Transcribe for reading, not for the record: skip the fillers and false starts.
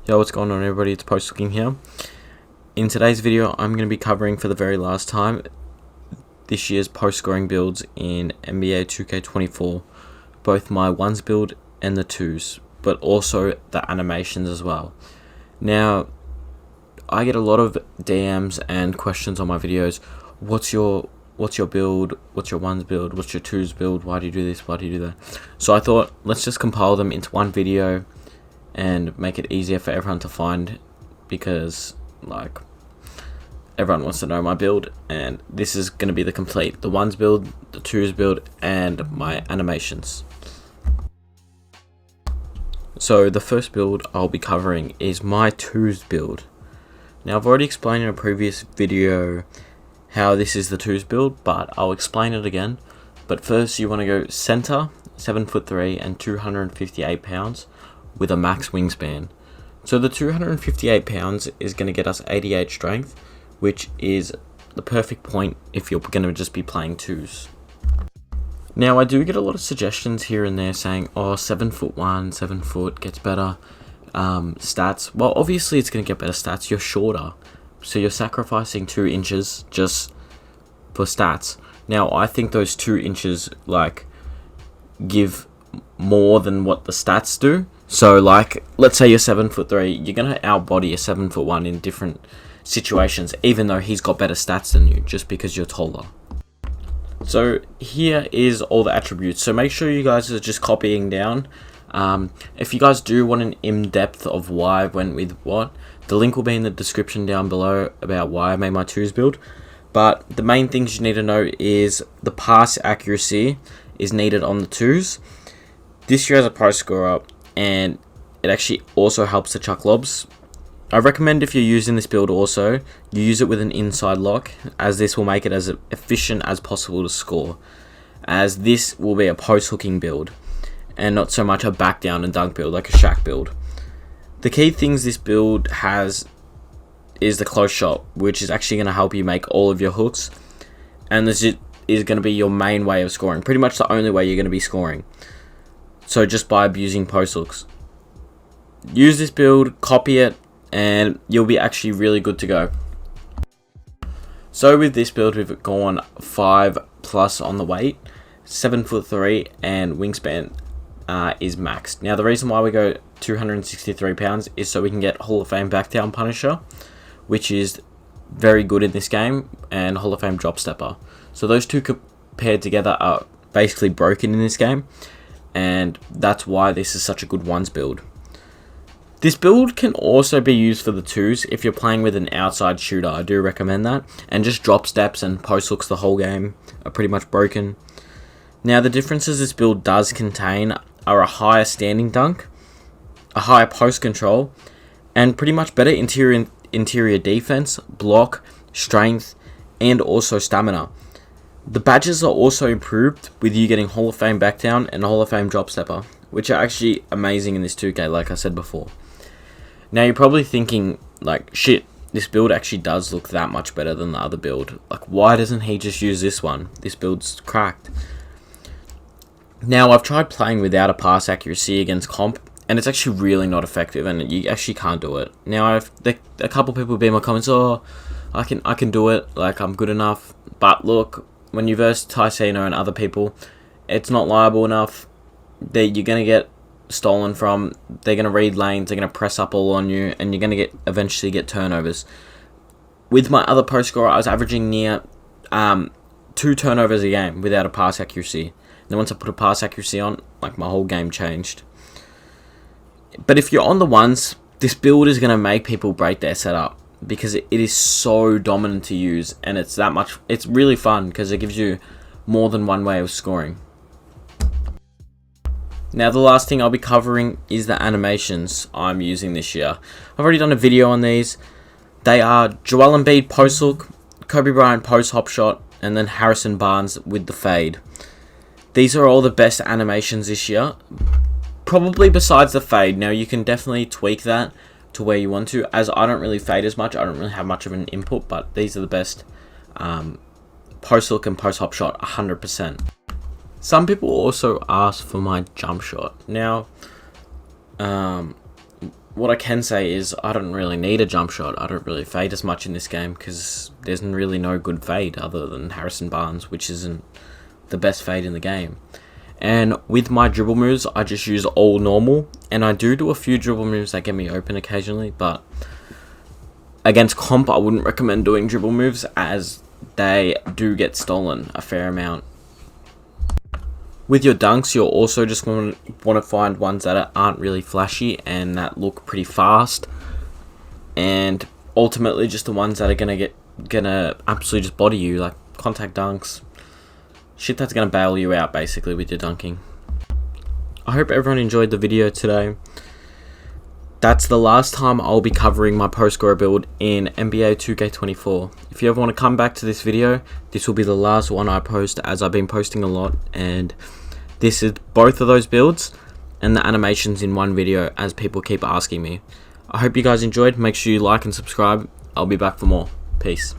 Yo, what's going on everybody, it's Post Looking here. In today's video, I'm going to be covering for the very last time this year's post scoring builds in NBA2K24. Both my ones build and the twos, but also the animations as well. Now, I get a lot of DMs and questions on my videos. What's your build? What's your ones build? What's your twos build? Why do you do this? Why do you do that? So I thought, let's just compile them into one video and make it easier for everyone to find, because everyone wants to know my build, and this is going to be the ones build, the twos build, and my animations. So the first build I'll be covering is my twos build. Now, I've already explained in a previous video how this is the twos build, but I'll explain it again. But first, you want to go center, 7'3" and 258 pounds with a max wingspan. So the 258 pounds is going to get us 88 strength, which is the perfect point if you're going to just be playing twos. Now, I do get a lot of suggestions here and there saying, oh, 7'1", 7 foot gets better stats. Well, obviously it's going to get better stats. You're shorter, so you're sacrificing 2 inches just for stats. Now, I think those 2 inches give more than what the stats do. So let's say you're 7'3", you're gonna outbody a 7'1" in different situations, even though he's got better stats than you, just because you're taller. So here is all the attributes. So make sure you guys are just copying down. If you guys do want an in-depth of why I went with what, the link will be in the description down below about why I made my twos build. But the main things you need to know is the pass accuracy is needed on the twos. This year as a pro scorer, and it actually also helps to chuck lobs. I recommend, if you're using this build also, you use it with an inside lock, as this will make it as efficient as possible to score, as this will be a post hooking build and not so much a back down and dunk build like a Shaq build. The key things this build has is the close shot, which is actually going to help you make all of your hooks, and this is going to be your main way of scoring, pretty much the only way you're going to be scoring. So just by abusing post hooks. Use this build, copy it, and you'll be actually really good to go. So with this build, we've gone 5+ on the weight, 7'3", and wingspan is maxed. Now, the reason why we go 263 pounds is so we can get Hall of Fame back down Punisher, which is very good in this game, and Hall of Fame drop stepper. So those two paired together are basically broken in this game, and that's why this is such a good ones build. This build can also be used for the twos if you're playing with an outside shooter. I do recommend that. And just drop steps and post hooks the whole game are pretty much broken. Now, the differences this build does contain are a higher standing dunk, a higher post control, and pretty much better interior defense, block, strength, and also stamina. The badges are also improved with you getting Hall of Fame back down and Hall of Fame drop stepper, which are actually amazing in this 2K, like I said before. Now, you're probably thinking, shit, this build actually does look that much better than the other build. Why doesn't he just use this one? This build's cracked. Now, I've tried playing without a pass accuracy against comp, and it's actually really not effective, and you actually can't do it. Now, a couple people be in my comments, oh, I can do it, I'm good enough. But look, when you verse Ticino and other people, it's not liable enough. You're going to get stolen from. They're going to read lanes. They're going to press up all on you, and you're going to eventually get turnovers. With my other post scorer, I was averaging near 2 turnovers a game without a pass accuracy. And then once I put a pass accuracy on, my whole game changed. But if you're on the ones, this build is going to make people break their setup, because it is so dominant to use, and it's really fun because it gives you more than one way of scoring. Now, the last thing I'll be covering is the animations I'm using this year. I've already done a video on these. They are Joel Embiid post hook, Kobe Bryant post hop shot, and then Harrison Barnes with the fade. These are all the best animations this year, probably besides the fade. Now, you can definitely tweak that to where you want to, as I don't really fade as much. I don't really have much of an input, but these are the best post hook and post hop shot 100%. Some people also ask for my jump shot. Now, what I can say is I don't really need a jump shot. I don't really fade as much in this game because there's really no good fade other than Harrison Barnes, which isn't the best fade in the game. And with my dribble moves, I just use all normal, and I do a few dribble moves that get me open occasionally, but against comp, I wouldn't recommend doing dribble moves as they do get stolen a fair amount. With your dunks, you'll also just want to find ones that aren't really flashy and that look pretty fast, and ultimately just the ones that are gonna absolutely just body you, like contact dunks, shit that's gonna bail you out basically with your dunking. I hope everyone enjoyed the video today. That's the last time I'll be covering my post scorer build in NBA 2K24. If you ever want to come back to this video, this will be the last one I post, as I've been posting a lot, and this is both of those builds and the animations in one video as people keep asking me. I hope you guys enjoyed. Make sure you like and subscribe. I'll be back for more. Peace.